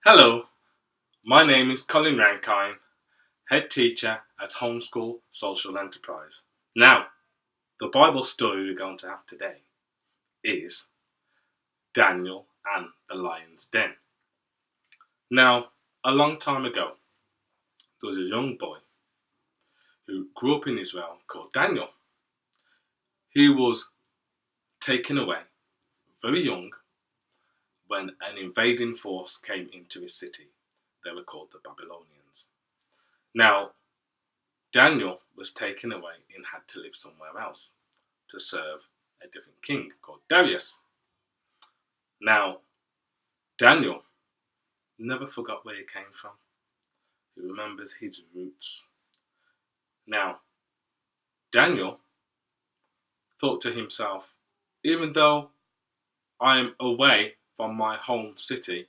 Hello, my name is Colin Rankine, head teacher at Homeschool Social Enterprise. Now, the Bible story we're going to have today is Daniel and the Lion's Den. Now, a long time ago, there was a young boy who grew up in Israel called Daniel. He was taken away very young when an invading force came into his city. They were called the Babylonians. Now, Daniel was taken away and had to live somewhere else to serve a different king called Darius. Now, Daniel never forgot where he came from. He remembers his roots. Now, Daniel thought to himself, even though I am away from my home city,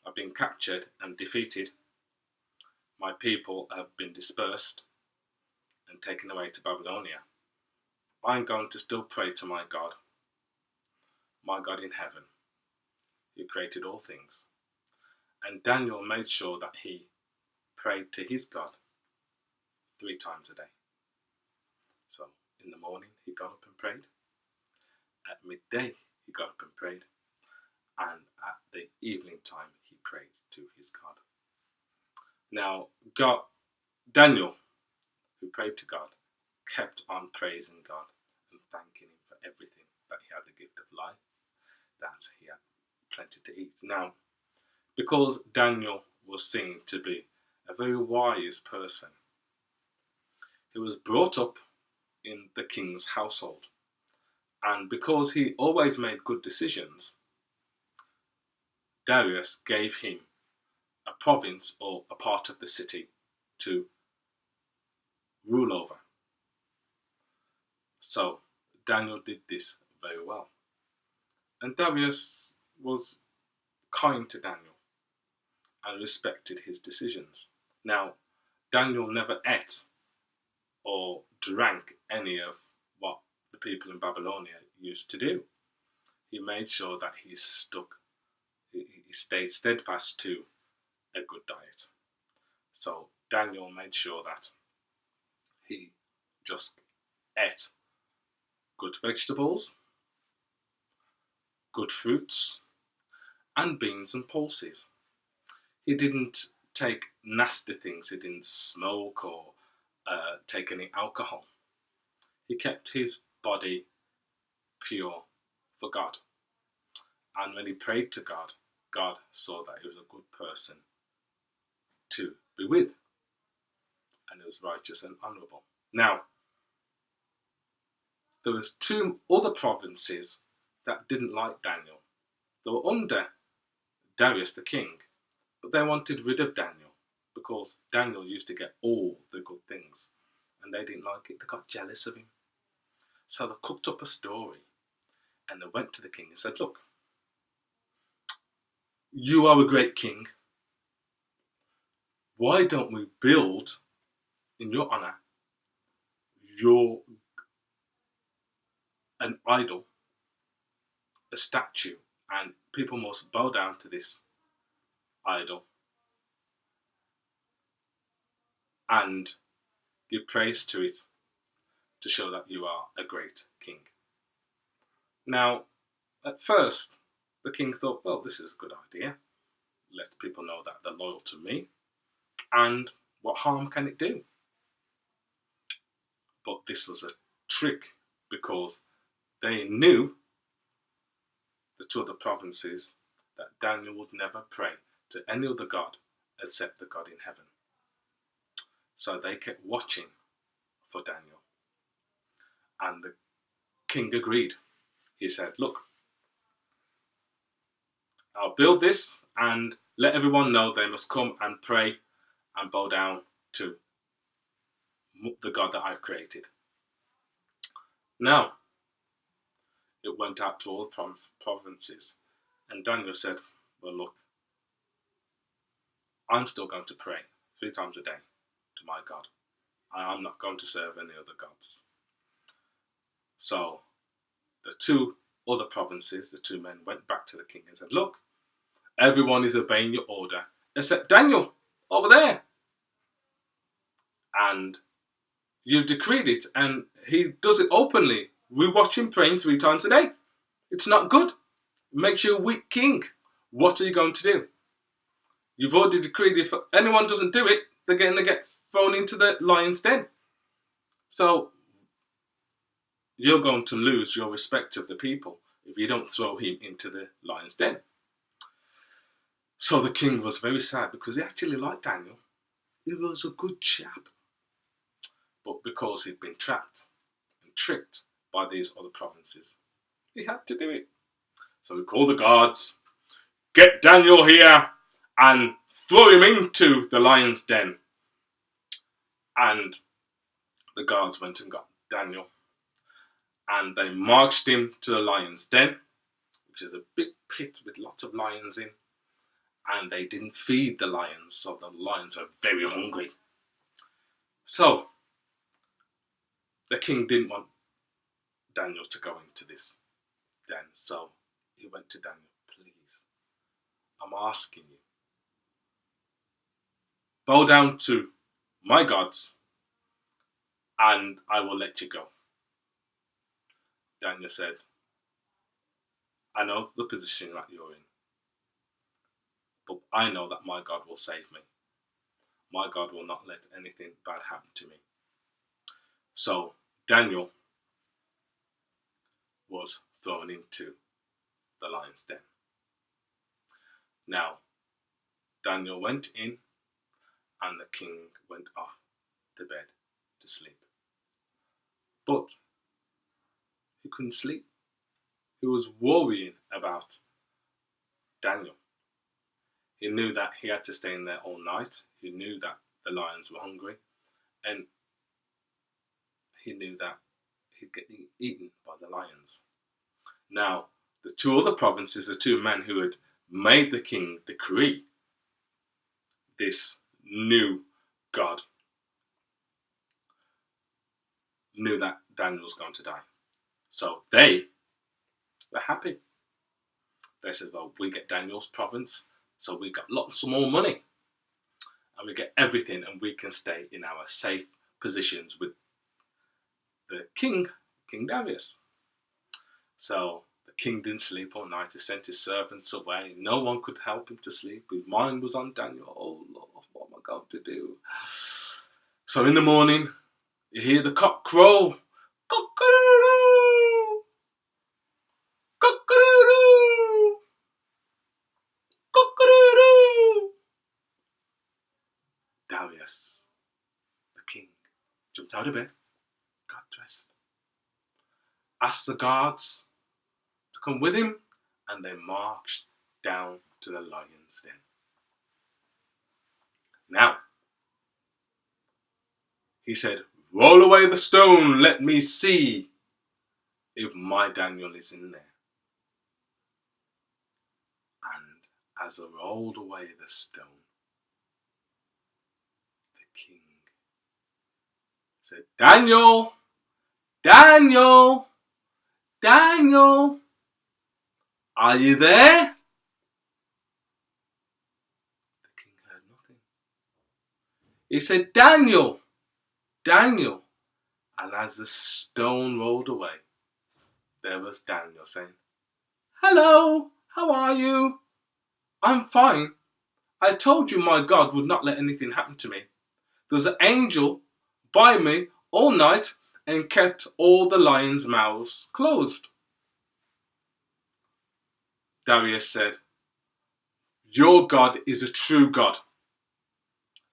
I've been captured and defeated, my people have been dispersed and taken away to Babylonia, I'm going to still pray to my God in heaven, who created all things. And Daniel made sure that he prayed to his God 3 times a day. So in the morning he got up and prayed, at midday he got up and prayed, and at the evening time he prayed to his God. Now Daniel, who prayed to God, kept on praising God and thanking him for everything, that he had the gift of life, that he had plenty to eat. Now, because Daniel was seen to be a very wise person, he was brought up in the king's household, and because he always made good decisions, Darius gave him a province or a part of the city to rule over. So Daniel did this very well, and Darius was kind to Daniel and respected his decisions. Now, Daniel never ate or drank any of what the people in Babylonia used to do. He made sure that he stayed steadfast to a good diet. So Daniel made sure that he just ate good vegetables, good fruits, and beans and pulses. He didn't take nasty things. He didn't smoke or take any alcohol. He kept his body pure for God. And when he prayed to God, God saw that he was a good person to be with, and he was righteous and honourable. Now, there was 2 other provinces that didn't like Daniel. They were under Darius the king, but they wanted rid of Daniel because Daniel used to get all the good things, and they didn't like it. They got jealous of him. So they cooked up a story, and they went to the king and said, look, you are a great king. Why don't we build, in your honour, an idol, a statue, and people must bow down to this idol and give praise to it to show that you are a great king. Now, at first, the king thought, well, this is a good idea. Let people know that they're loyal to me, and what harm can it do? But this was a trick, because they knew, the 2 other provinces, that Daniel would never pray to any other god except the God in heaven. So they kept watching for Daniel. And the king agreed. He said, look, I'll build this and let everyone know they must come and pray and bow down to the God that I've created. Now, it went out to all provinces, and Daniel said, well, look, I'm still going to pray 3 times a day to my God. I'm not going to serve any other gods. So the 2 other provinces, the 2 men, went back to the king and said, look, Everyone is obeying your order except Daniel over there. And you've decreed it, and he does it openly. We watch him praying 3 times a day. It's not good. It makes you a weak king. What are you going to do? You've already decreed if anyone doesn't do it, they're going to get thrown into the lion's den. So you're going to lose your respect of the people if you don't throw him into the lion's den. So the king was very sad because he actually liked Daniel. He was a good chap. But because he'd been trapped and tricked by these other provinces, he had to do it. So he called the guards, get Daniel here and throw him into the lion's den. And the guards went and got Daniel. And they marched him to the lion's den, which is a big pit with lots of lions in. And they didn't feed the lions, so the lions were very hungry. So the king didn't want Daniel to go into this den, so he went to Daniel, please, I'm asking you, bow down to my gods and I will let you go. Daniel said, I know the position that you're in, but I know that my God will save me. My God will not let anything bad happen to me. So Daniel was thrown into the lion's den. Now, Daniel went in and the king went off to bed to sleep. But he couldn't sleep. He was worrying about Daniel. He knew that he had to stay in there all night. He knew that the lions were hungry. And he knew that he'd get eaten by the lions. Now, the 2 other provinces, the 2 men who had made the king decree this new God, knew that Daniel was going to die. So they were happy. They said, well, we get Daniel's province, so we got lots more money. And we get everything, and we can stay in our safe positions with the king, King Darius. So the king didn't sleep all night. He sent his servants away. No one could help him to sleep. His mind was on Daniel. Oh, Lord, what am I going to do? So in the morning, you hear the cock crow. Cock-a-doodle! Cock-a-doodle! Cock-a-doodle! Darius, the king, jumped out of bed, got dressed, asked the guards to come with him, and they marched down to the lion's den. Now, he said, roll away the stone, let me see if my Daniel is in there. And as they rolled away the stone, the king said, Daniel, Daniel, Daniel, are you there? The king heard nothing. He said, Daniel, Daniel. And as the stone rolled away, there was Daniel saying, hello, how are you? I'm fine. I told you my God would not let anything happen to me. There was an angel by me all night and kept all the lions' mouths closed. Darius said, your God is a true God.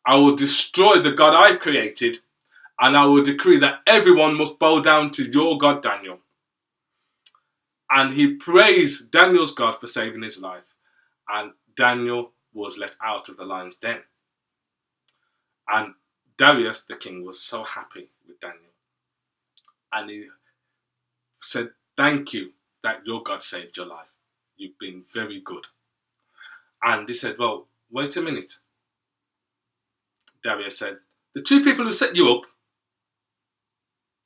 I will destroy the God I created, and I will decree that everyone must bow down to your God, Daniel. And he praised Daniel's God for saving his life. And Daniel was let out of the lion's den. And Darius, the king, was so happy with Daniel. And he said, thank you that your God saved your life. You've been very good. And he said, well, wait a minute. Darius said, the 2 people who set you up,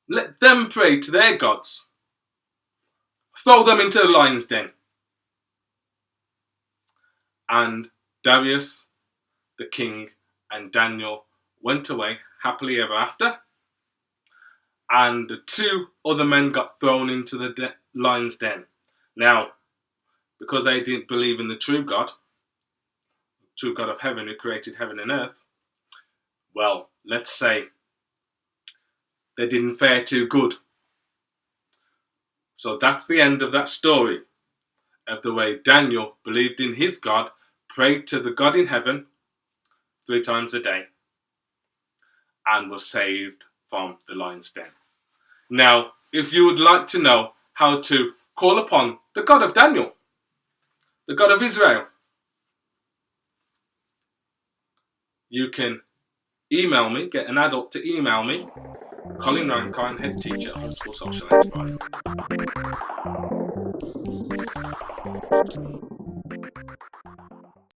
let them pray to their gods. Throw them into the lion's den. And Darius, the king, and Daniel went away happily ever after. And the two other men got thrown into the lion's den. Now, because they didn't believe in the true God of heaven who created heaven and earth, well, let's say they didn't fare too good. So that's the end of that story, of the way Daniel believed in his God, prayed to the God in heaven 3 times a day, and was saved from the lion's den. Now, if you would like to know how to call upon the God of Daniel, the God of Israel, you can email me, get an adult to email me, Colin Rankine, head teacher at Homeschool Social Enterprise.